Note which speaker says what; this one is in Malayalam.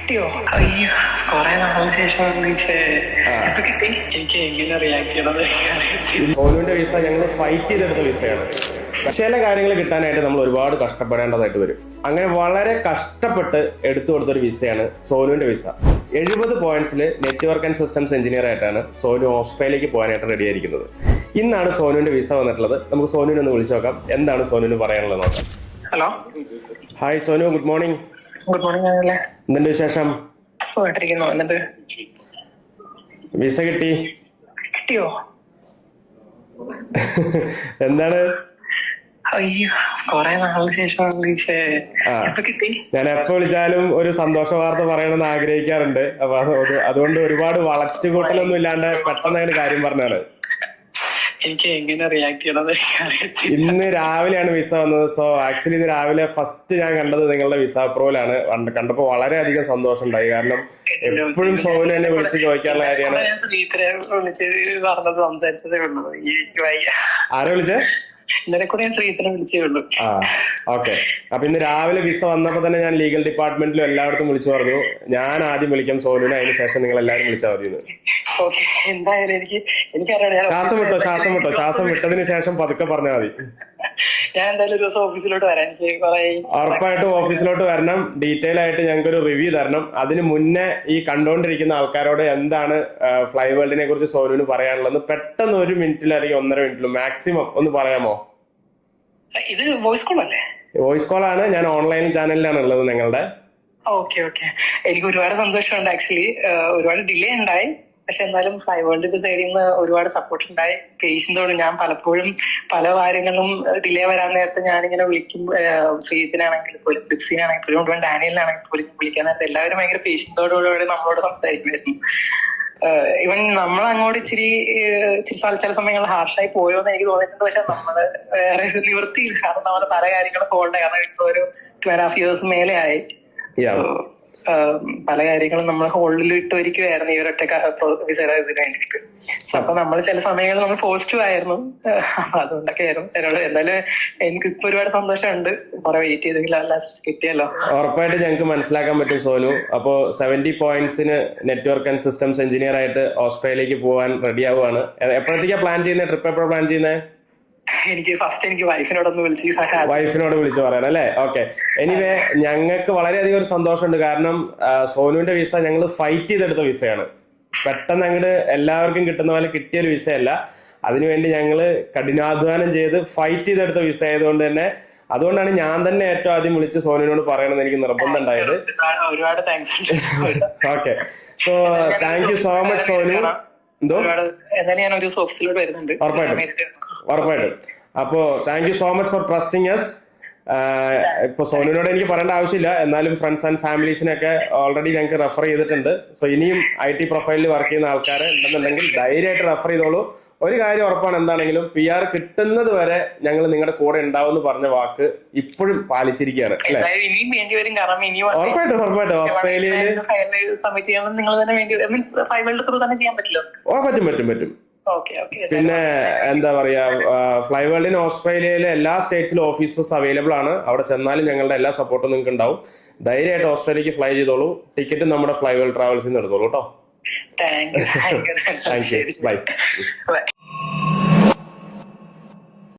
Speaker 1: കിട്ടിയോ? അയ്യോ, കൊറേ നാളിന് ശേഷം കിട്ടി. എനിക്ക് എങ്ങനെ റിയാക്ട് ചെയ്യണമെന്ന്
Speaker 2: സോനുവിന്റെ വിസ ഞങ്ങൾ ഫൈറ്റ് ചെയ്തെടുത്ത വിസയാണ്. ചില കാര്യങ്ങൾ കിട്ടാനായിട്ട് നമ്മൾ ഒരുപാട് കഷ്ടപ്പെടേണ്ടതായിട്ട് വരും. അങ്ങനെ വളരെ കഷ്ടപ്പെട്ട് എടുത്തു കൊടുത്തൊരു വിസയാണ് സോനുവിന്റെ വിസ. 70 പോയിന്റ്സിൽ നെറ്റ്വർക്ക് ആൻഡ് സിസ്റ്റംസ് എഞ്ചിനീയർ ആയിട്ടാണ് സോനു ഓസ്ട്രേലിയക്ക് പോകാനായിട്ട് റെഡി ആയിരിക്കുന്നത്. ഇന്നാണ് സോനുവിന്റെ വിസ വന്നിട്ടുള്ളത്. നമുക്ക് സോനുവിനെ ഒന്ന് വിളിച്ചു നോക്കാം, എന്താണ് സോനുവിന് പറയാനുള്ളത് നോക്കാം.
Speaker 1: Hello,
Speaker 2: hi Sonu, good morning.
Speaker 1: Good morning.
Speaker 2: എന്തുണ്ട് വിശേഷം?
Speaker 1: എന്നിട്ട്
Speaker 2: വിസ
Speaker 1: കിട്ടിയോ?
Speaker 2: എന്താണ്?
Speaker 1: അയ്യോ, കൊറേ നാളിന് ശേഷം കിട്ടി.
Speaker 2: ഞാൻ എപ്പോ വിളിച്ചാലും ഒരു സന്തോഷ വാർത്ത പറയണമെന്ന് ആഗ്രഹിക്കാറുണ്ട്. അപ്പൊ അതുകൊണ്ട് ഒരുപാട് വളച്ചുകൂട്ടലൊന്നും ഇല്ലാണ്ട് പെട്ടെന്ന് കാര്യം പറഞ്ഞാണ്.
Speaker 1: എനിക്ക് എങ്ങനെ റിയാക്ട് ചെയ്യണമെന്ന്
Speaker 2: ഇന്ന് രാവിലെയാണ് വിസ വന്നത്. സോ ആക്ച്വലി ഇന്ന് രാവിലെ ഫസ്റ്റ് ഞാൻ കണ്ടത് നിങ്ങളുടെ വിസ അപ്രൂവലാണ്. കണ്ടപ്പോ വളരെയധികം സന്തോഷം ഉണ്ടായി. കാരണം എപ്പോഴും സോനു എന്നെ വിളിച്ച് ചോദിക്കാനുള്ള കാര്യമാണ്.
Speaker 1: സംസാരിച്ചതേ ഉള്ളൂ.
Speaker 2: ആരെ വിളിച്ചേ?
Speaker 1: ഇന്നലെ കൂടെ ഞാൻ ശ്രീധരനെ വിളിച്ചേ ഉള്ളൂ.
Speaker 2: ഓക്കെ. അപ്പൊ ഇന്ന് രാവിലെ വിസ വന്നപ്പോ തന്നെ ഞാൻ ലീഗൽ ഡിപ്പാർട്ട്മെന്റിലും എല്ലായിടത്തും വിളിച്ചു പറഞ്ഞു, ഞാൻ ആദ്യം വിളിക്കാം സോനുവിനെ, അതിന് ശേഷം നിങ്ങൾ എല്ലാവരും വിളിച്ചാൽ മതി.
Speaker 1: എന്തായാലും എനിക്കറിയാം.
Speaker 2: ശ്വാസം വിട്ടതിന് ശേഷം പതുക്കെ പറഞ്ഞാൽ മതി.
Speaker 1: ഞാൻ എന്തായാലും ഒരു ദിവസം ഓഫീസിലോട്ട് വരാം.
Speaker 2: ഉറപ്പായിട്ടും ഓഫീസിലോട്ട് വരണം. ഡീറ്റെയിൽ ആയിട്ട് ഞങ്ങൾക്ക് ഒരു റിവ്യൂ തരണം. അതിന് മുന്നേ ഈ കണ്ടുകൊണ്ടിരിക്കുന്ന ആൾക്കാരോട് എന്താണ് ഫ്ലൈ വേൾഡിനെ കുറിച്ച് സോനുവിന് പറയാനുള്ളത് പെട്ടെന്ന് 1 മിനിറ്റിൽ അല്ലെങ്കിൽ 1.5 മിനിറ്റിലും മാക്സിമം ഒന്ന് പറയാമോ?
Speaker 1: ഇത് വോയിസ് കോൾ അല്ലേ?
Speaker 2: വോയിസ് കോൾ ആണ്. ഞാൻ ഓൺലൈൻ ചാനലിലാണ് ഉള്ളത് നിങ്ങളുടെ.
Speaker 1: ഓക്കെ. എനിക്ക് ഒരുപാട് സന്തോഷമുണ്ട്. ആക്ച്വലി ഒരുപാട് ഡിലേ ഉണ്ടായി, പക്ഷെ എന്നാലും ഫ്ലൈ വേൾഡിന്റെ സൈഡിൽ നിന്ന് ഒരുപാട് സപ്പോർട്ട് ഉണ്ടായി. പേഷ്യൻസോട് ഞാൻ പലപ്പോഴും പല കാര്യങ്ങളും ഡിലേ വരാൻ നേരത്തെ ഞാനിങ്ങനെ വിളിക്കും. ശ്രീജിത്തിനാണെങ്കിൽ പോലും, ഡിപ്സിനാണെങ്കിൽ പോലും, ഡാനിയലിനാണെങ്കിൽ പോലും വിളിക്കാൻ നേരത്തെ എല്ലാവരും ഭയങ്കര പേഷ്യൻസോടുകൂടെ നമ്മളോട് സംസാരിക്കുമായിരുന്നു. ഇവൻ നമ്മളങ്ങോട്ട് ഇച്ചിരി ചില സമയങ്ങളിൽ ഹാർഷായി പോയോന്ന് എനിക്ക് തോന്നിയിട്ടുണ്ട്. പക്ഷെ നമ്മള് വേറെ നിവൃത്തിയില്ല. കാരണം നമ്മുടെ പല കാര്യങ്ങളും ഹോൾഡ്. കാരണം ഇപ്പൊ ഒരു 2.5 years മേലെ ആയി. പല കാര്യങ്ങളും നമ്മൾ ഹോൾഡിൽ ഇട്ടിരിക്കുവായിരുന്നു ഈ ഒരൊറ്റ വിസയുടെ ഇതിന് വേണ്ടിയിട്ട്. അപ്പൊ നമ്മൾ ചില സമയങ്ങളിൽ നമ്മൾ പോസിറ്റീവ് ആയിരുന്നു. അപ്പൊ അതുകൊണ്ടൊക്കെ ആയിരുന്നു. എന്തായാലും എനിക്ക് ഇപ്പൊ ഒരുപാട് സന്തോഷമുണ്ട്. കുറെ വെയിറ്റ് ചെയ്തെങ്കിൽ കിട്ടിയല്ലോ.
Speaker 2: ഉറപ്പായിട്ട് ഞങ്ങൾക്ക് മനസ്സിലാക്കാൻ പറ്റും സോനു. അപ്പോ 70 പോയിന്റ്സിന് നെറ്റ്വർക്ക് ആൻഡ് സിസ്റ്റംസ് എഞ്ചിനീയർ ആയിട്ട് ഓസ്ട്രേലിയക്ക് പോകാൻ റെഡി ആവുകയാണ്. എപ്പോഴത്തേക്കാ പ്ലാൻ ചെയ്യുന്നത്? ട്രിപ്പ് എപ്പോഴാണ് പ്ലാൻ ചെയ്യുന്നത്?
Speaker 1: എനിക്ക് വൈഫിനോടൊന്ന്
Speaker 2: വൈഫിനോട് വിളിച്ചു പറയാൻ അല്ലേ? ഓക്കെ. എനിവേ, ഞങ്ങൾക്ക് വളരെയധികം ഒരു സന്തോഷമുണ്ട്. കാരണം സോനുവിന്റെ വിസ ഞങ്ങൾ ഫൈറ്റ് ചെയ്തെടുത്ത വിസയാണ്. പെട്ടെന്ന് അങ്ങോട്ട് എല്ലാവർക്കും കിട്ടുന്ന പോലെ കിട്ടിയൊരു വിസയല്ല. അതിനുവേണ്ടി ഞങ്ങൾ കഠിനാധ്വാനം ചെയ്ത് ഫൈറ്റ് ചെയ്തെടുത്ത വിസ ആയതുകൊണ്ട് തന്നെ, അതുകൊണ്ടാണ് ഞാൻ തന്നെ ഏറ്റവും ആദ്യം വിളിച്ച് സോനുവിനോട് പറയണമെന്ന് എനിക്ക് നിർബന്ധം ഉണ്ടായത്.
Speaker 1: ഒരുപാട് thanks.
Speaker 2: Okay. So thank you so much Sonu. ഉറപ്പായിട്ടും. അപ്പോ thank you so much for trusting us. ഇപ്പൊ സോനുവിനോട് എനിക്ക് പറയേണ്ട ആവശ്യമില്ല, എന്നാലും ഫ്രണ്ട്സ് ആൻഡ് ഫാമിലീസിനൊക്കെ ഓൾറെഡി ഞങ്ങൾക്ക് റെഫർ ചെയ്തിട്ടുണ്ട്. സോ ഇനിയും IT പ്രൊഫൈലിൽ വർക്ക് ചെയ്യുന്ന ആൾക്കാരെ ഉണ്ടെന്നുണ്ടെങ്കിൽ ധൈര്യമായിട്ട് റെഫർ ചെയ്തോളൂ. ഒരു കാര്യം ഉറപ്പാണ്, എന്താണെങ്കിലും PR കിട്ടുന്നത് വരെ ഞങ്ങൾ നിങ്ങളുടെ കൂടെ ഉണ്ടാവും എന്ന് പറഞ്ഞ വാക്ക് ഇപ്പോഴും പാലിച്ചിരിക്കുകയാണ് അല്ലെ? ഉറപ്പായിട്ടും ഓസ്ട്രേലിയയിൽ പറ്റും. പിന്നെ എന്താ പറയാ, ഫ്ലൈ വേൾഡിന് ഓസ്ട്രേലിയയിലെ എല്ലാ സ്റ്റേറ്റ്സിലും ഓഫീസസ് അവൈലബിൾ ആണ്. അവിടെ ചെന്നാലും ഞങ്ങളുടെ എല്ലാ സപ്പോർട്ടും നിങ്ങൾക്ക് ഉണ്ടാവും. ധൈര്യമായിട്ട് ഓസ്ട്രേലിയക്ക് ഫ്ലൈ ചെയ്തോളൂ. ടിക്കറ്റ് നമ്മുടെ ഫ്ലൈ വേൾഡ് ട്രാവൽസിൽ നിന്ന് എടുത്തോളൂ കേട്ടോ.
Speaker 1: Thank you.
Speaker 2: ബൈ.